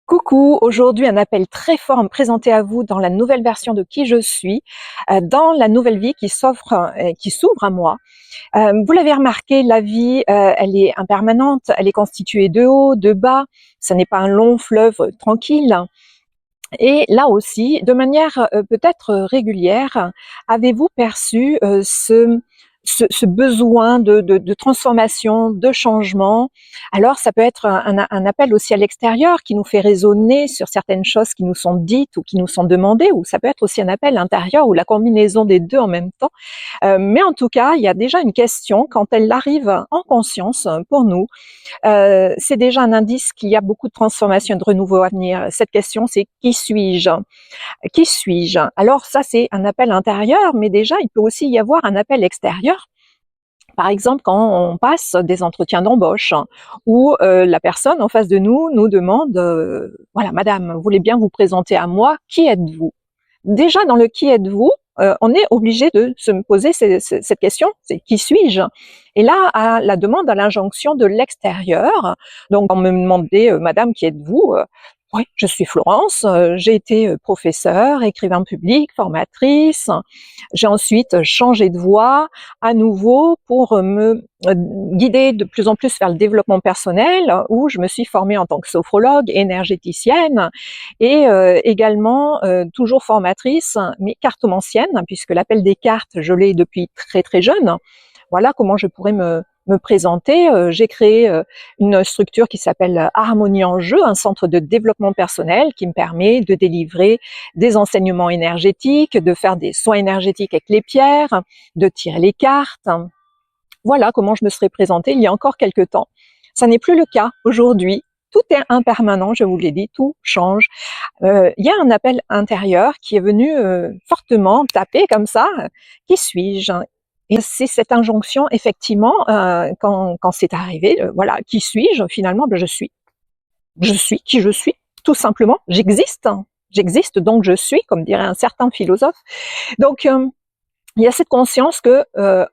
Coucou, aujourd'hui un appel très fort à me présenter à vous dans la nouvelle version de qui je suis, dans la nouvelle vie qui s'ouvre à moi. Vous l'avez remarqué, la vie, elle est impermanente, elle est constituée de hauts, de bas, ça n'est pas un long fleuve tranquille. Et là aussi, de manière peut-être régulière, avez-vous perçu ce besoin de transformation, de changement? Alors, ça peut être un appel aussi à l'extérieur qui nous fait raisonner sur certaines choses qui nous sont dites ou qui nous sont demandées, ou ça peut être aussi un appel intérieur ou la combinaison des deux en même temps. Mais en tout cas, il y a déjà une question quand elle arrive en conscience pour nous. C'est déjà un indice qu'il y a beaucoup de transformation et de renouveau à venir. Cette question, c'est qui suis-je? Qui suis-je? Alors ça, c'est un appel intérieur, mais déjà, il peut aussi y avoir un appel extérieur. Par exemple, quand on passe des entretiens d'embauche où la personne en face de nous nous demande voilà, madame, vous voulez bien vous présenter à moi, qui êtes-vous? Déjà, dans le qui êtes-vous, on est obligé de se poser cette question, c'est qui suis-je? Et là, à la demande, à l'injonction de l'extérieur, donc on me demandait, madame, qui êtes-vous? Oui, je suis Florence, j'ai été professeure, écrivain public, formatrice. J'ai ensuite changé de voie à nouveau pour me guider de plus en plus vers le développement personnel, où je me suis formée en tant que sophrologue, énergéticienne et également toujours formatrice, mais cartomancienne, puisque l'appel des cartes, je l'ai depuis très très jeune. Voilà comment je pourrais me présenter. J'ai créé une structure qui s'appelle Harmonie en Jeu, un centre de développement personnel qui me permet de délivrer des enseignements énergétiques, de faire des soins énergétiques avec les pierres, de tirer les cartes. Voilà comment je me serais présentée il y a encore quelques temps. Ça n'est plus le cas aujourd'hui. Tout est impermanent, je vous l'ai dit, tout change. Il y a un appel intérieur qui est venu fortement taper comme ça. Qui suis-je? Et c'est cette injonction, effectivement, quand c'est arrivé, voilà, qui suis-je? Finalement, ben, je suis. Je suis qui je suis, tout simplement. J'existe. J'existe, donc je suis, comme dirait un certain philosophe. Donc, il y a cette conscience que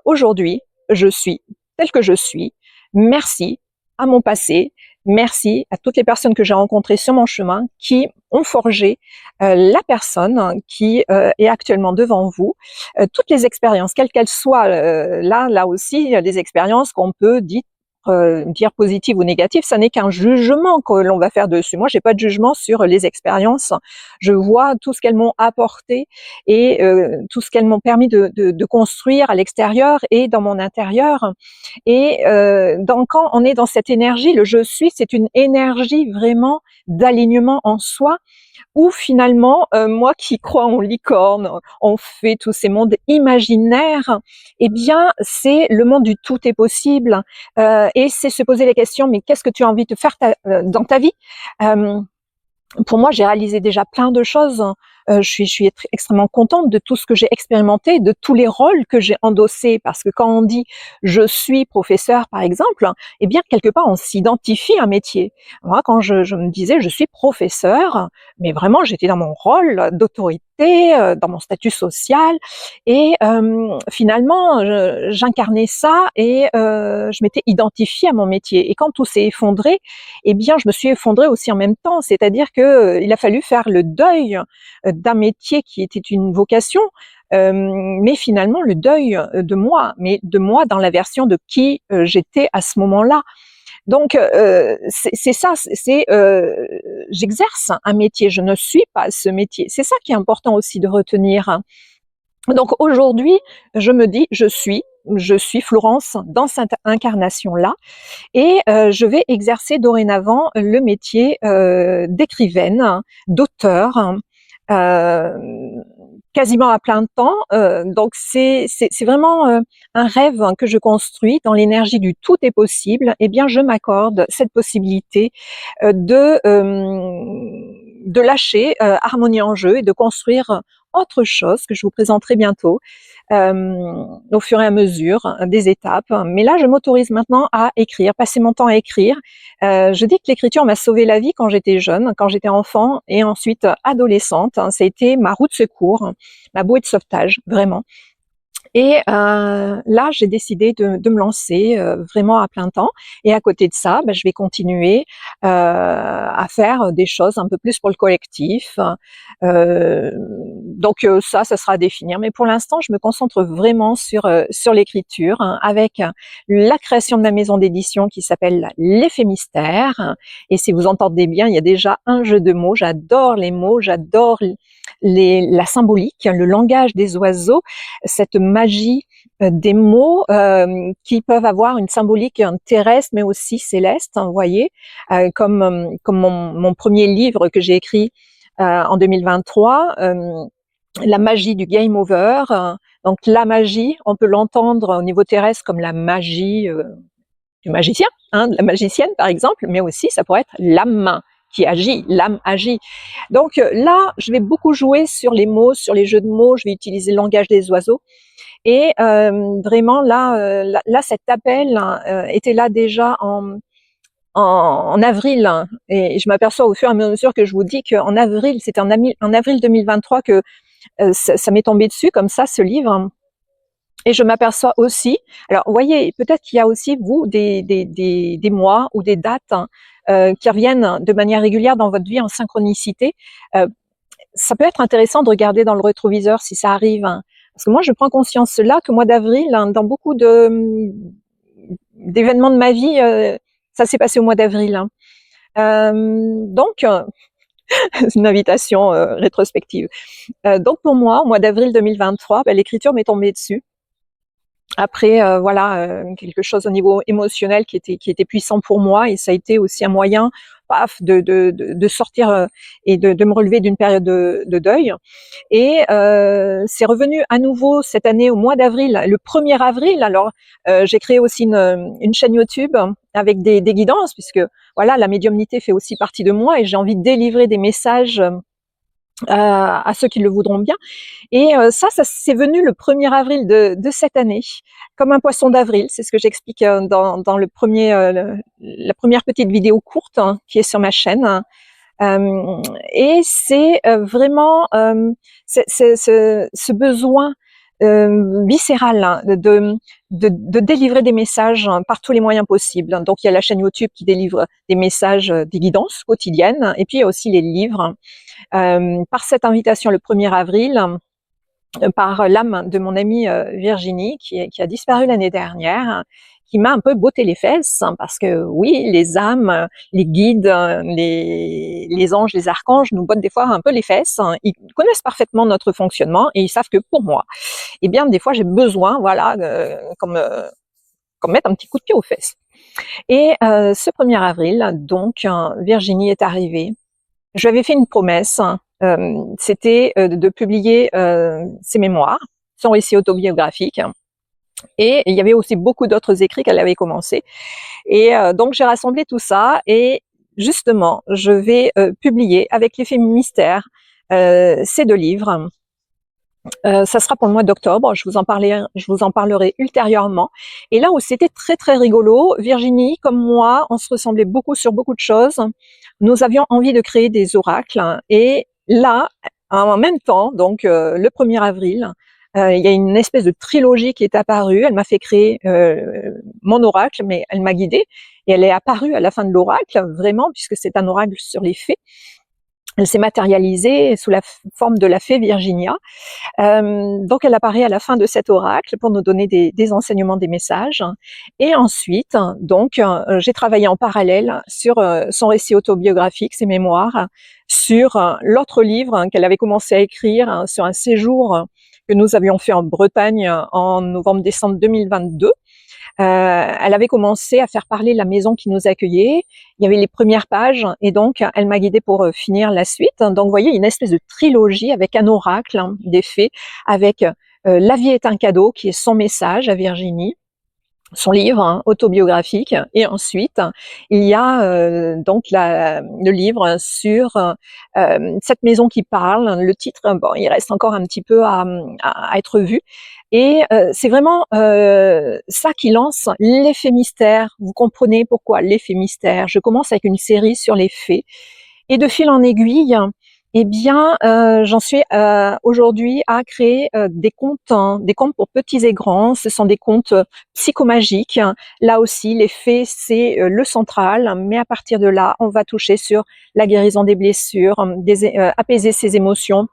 aujourd'hui, je suis telle que je suis. Merci à mon passé, merci à toutes les personnes que j'ai rencontrées sur mon chemin qui ont forgé la personne qui est actuellement devant vous. Toutes les expériences, quelles qu'elles soient, là aussi, il y a des expériences qu'on peut dire positives ou négatives, ça n'est qu'un jugement que l'on va faire dessus. Moi, j'ai pas de jugement sur les expériences. Je vois tout ce qu'elles m'ont apporté et tout ce qu'elles m'ont permis de construire à l'extérieur et dans mon intérieur. Et quand on est dans cette énergie, le je suis, c'est une énergie vraiment d'alignement en soi, où finalement, moi qui crois en licorne, en fait tous ces mondes imaginaires, eh bien, c'est le monde du tout est possible. Et c'est se poser les questions, mais qu'est-ce que tu as envie de faire dans ta vie? Pour moi, j'ai réalisé déjà plein de choses. Je suis extrêmement contente de tout ce que j'ai expérimenté, de tous les rôles que j'ai endossés, parce que quand on dit je suis professeur, par exemple, eh bien quelque part on s'identifie à un métier. Moi, quand je me disais je suis professeur, mais vraiment j'étais dans mon rôle d'autorité, dans mon statut social, et finalement j'incarnais ça et je m'étais identifiée à mon métier. Et quand tout s'est effondré, eh bien je me suis effondrée aussi en même temps, c'est-à-dire que il a fallu faire le deuil d'un métier qui était une vocation, mais finalement le deuil de moi, mais de moi dans la version de qui j'étais à ce moment-là. Donc c'est ça, j'exerce un métier, je ne suis pas ce métier. C'est ça qui est important aussi de retenir. Donc aujourd'hui, je me dis, je suis Florence dans cette incarnation-là, et je vais exercer dorénavant le métier d'écrivaine, d'auteur, quasiment à plein temps. Donc c'est vraiment un rêve que je construis dans l'énergie du tout est possible. Eh bien, je m'accorde cette possibilité de lâcher Harmonie en Jeu et de construire autre chose que je vous présenterai bientôt au fur et à mesure des étapes. Mais là, je m'autorise maintenant à écrire, passer mon temps à écrire. Je dis que l'écriture m'a sauvé la vie quand j'étais jeune, quand j'étais enfant et ensuite adolescente. Ça a été ma roue de secours, ma bouée de sauvetage, vraiment. Et là, j'ai décidé de me lancer vraiment à plein temps. Et à côté de ça, je vais continuer à faire des choses un peu plus pour le collectif. Donc ça sera à définir. Mais pour l'instant, je me concentre vraiment sur l'écriture, hein, avec la création de ma maison d'édition qui s'appelle L'Effet Mystère. Et si vous entendez bien, il y a déjà un jeu de mots. J'adore les mots, j'adore la symbolique, le langage des oiseaux, cette magie des mots qui peuvent avoir une symbolique terrestre mais aussi céleste, hein, vous voyez, comme mon premier livre que j'ai écrit en 2023, La magie du game over. Donc la magie, on peut l'entendre au niveau terrestre comme la magie du magicien, hein, de la magicienne par exemple, mais aussi ça pourrait être l'âme qui agit, l'âme agit. Donc là, je vais beaucoup jouer sur les mots, sur les jeux de mots, je vais utiliser le langage des oiseaux. Et vraiment là, cet appel était là déjà en avril, hein, et je m'aperçois au fur et à mesure que je vous dis qu'en avril, c'était en avril 2023 que ça m'est tombé dessus comme ça, ce livre. Et je m'aperçois aussi, alors vous voyez, peut-être qu'il y a aussi vous des mois ou des dates, hein, qui reviennent de manière régulière dans votre vie en synchronicité. Ça peut être intéressant de regarder dans le rétroviseur si ça arrive, hein. Parce que moi, je prends conscience là que mois d'avril, hein, dans beaucoup d'événements de ma vie, ça s'est passé au mois d'avril, hein. Donc, une invitation rétrospective. Donc pour moi, au mois d'avril 2023, l'écriture m'est tombée dessus. Après, voilà, quelque chose au niveau émotionnel qui était puissant pour moi, et ça a été aussi un moyen, paf, de sortir et de me relever d'une période de deuil. Et c'est revenu à nouveau cette année au mois d'avril, le 1er avril. Alors, j'ai créé aussi une chaîne YouTube avec des guidances, puisque voilà, la médiumnité fait aussi partie de moi et j'ai envie de délivrer des messages à ceux qui le voudront bien. Et ça c'est venu le 1er avril de cette année, comme un poisson d'avril. C'est ce que j'explique dans la première petite vidéo courte, hein, qui est sur ma chaîne. Et c'est vraiment ce besoin viscéral, hein, de délivrer des messages par tous les moyens possibles. Donc il y a la chaîne YouTube qui délivre des messages, des guidances quotidiennes, et puis il y a aussi les livres. Par cette invitation le 1er avril, par l'âme de mon amie Virginie, qui a disparu l'année dernière, qui m'a un peu botté les fesses, hein, parce que oui, les âmes, les guides, les anges, les archanges nous bottent des fois un peu les fesses, hein. Ils connaissent parfaitement notre fonctionnement et ils savent que pour moi, eh bien des fois j'ai besoin, voilà, comme mettre un petit coup de pied aux fesses. Et ce 1er avril, donc, Virginie est arrivée. Je lui avais fait une promesse, c'était de publier ses mémoires, son récit autobiographique. Et il y avait aussi beaucoup d'autres écrits qu'elle avait commencé. Et donc j'ai rassemblé tout ça et justement, je vais publier avec l'Effet Mystère ces 2 livres. Ça sera pour le mois d'octobre, je vous en parlerai ultérieurement. Et là où c'était très très rigolo, Virginie comme moi, on se ressemblait beaucoup sur beaucoup de choses. Nous avions envie de créer des oracles, et là, en même temps, donc le 1er avril, il y a une espèce de trilogie qui est apparue. Elle m'a fait créer mon oracle, mais elle m'a guidée, et elle est apparue à la fin de l'oracle, vraiment, puisque c'est un oracle sur les fées. Elle s'est matérialisée sous la forme de la fée Virginia. Donc elle apparaît à la fin de cet oracle pour nous donner des enseignements, des messages. Et ensuite, donc, j'ai travaillé en parallèle sur son récit autobiographique, ses mémoires, sur l'autre livre qu'elle avait commencé à écrire, sur un séjour que nous avions fait en Bretagne en novembre-décembre 2022. Elle avait commencé à faire parler la maison qui nous accueillait. Il y avait les premières pages et donc elle m'a guidée pour finir la suite. Donc vous voyez, une espèce de trilogie avec un oracle, hein, des fées, avec La vie est un cadeau qui est son message à Virginie, son livre, hein, autobiographique, et ensuite il y a donc le livre sur cette maison qui parle. Le titre, bon, il reste encore un petit peu à être vu, et c'est vraiment ça qui lance l'effet mystère. Vous comprenez pourquoi l'effet mystère. Je commence avec une série sur les fées, et de fil en aiguille, Eh bien, j'en suis aujourd'hui à créer des comptes pour petits et grands. Ce sont des comptes psychomagiques. Là aussi, l'effet, c'est le central, mais à partir de là, on va toucher sur la guérison des blessures, apaiser ses émotions.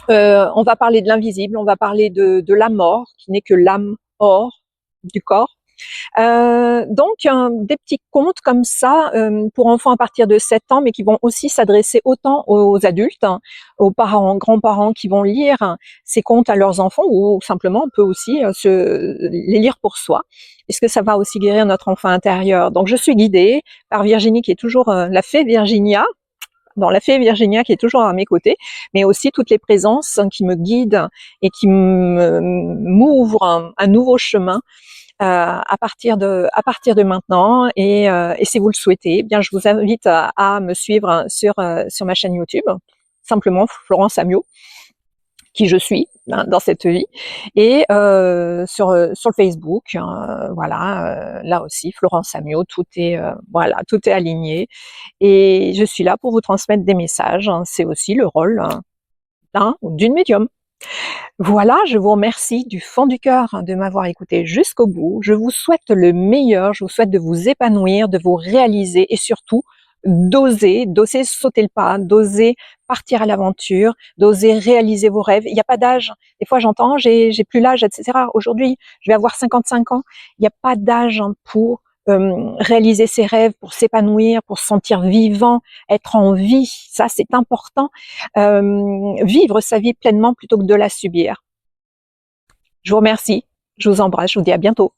On va parler de l'invisible, on va parler de la mort, qui n'est que l'âme hors du corps. Donc des petits contes comme ça pour enfants à partir de 7 ans, mais qui vont aussi s'adresser autant aux adultes, hein, aux parents, grands-parents qui vont lire ces contes à leurs enfants, ou simplement on peut aussi les lire pour soi, puisque ça va aussi guérir notre enfant intérieur. Donc je suis guidée par Virginie, qui est toujours la fée Virginia, dans la fée Virginia, qui est toujours à mes côtés, mais aussi toutes les présences qui me guident et qui m'ouvrent un nouveau chemin à partir de maintenant. Et si vous le souhaitez, eh bien je vous invite à me suivre sur ma chaîne YouTube, simplement Florence Amio, qui je suis dans cette vie, et sur le Facebook, voilà, là aussi Florence Amio, tout est voilà, tout est aligné, et je suis là pour vous transmettre des messages, hein. C'est aussi le rôle d'un ou d'une médium. Voilà, je vous remercie du fond du cœur de m'avoir écouté jusqu'au bout. Je vous souhaite le meilleur, je vous souhaite de vous épanouir, de vous réaliser, et surtout d'oser sauter le pas, d'oser partir à l'aventure, d'oser réaliser vos rêves. Il n'y a pas d'âge. Des fois j'entends, j'ai plus l'âge, etc. Aujourd'hui, je vais avoir 55 ans. Il n'y a pas d'âge pour réaliser ses rêves, pour s'épanouir, pour se sentir vivant, être en vie. Ça, c'est important. Vivre sa vie pleinement plutôt que de la subir. Je vous remercie, je vous embrasse, je vous dis à bientôt.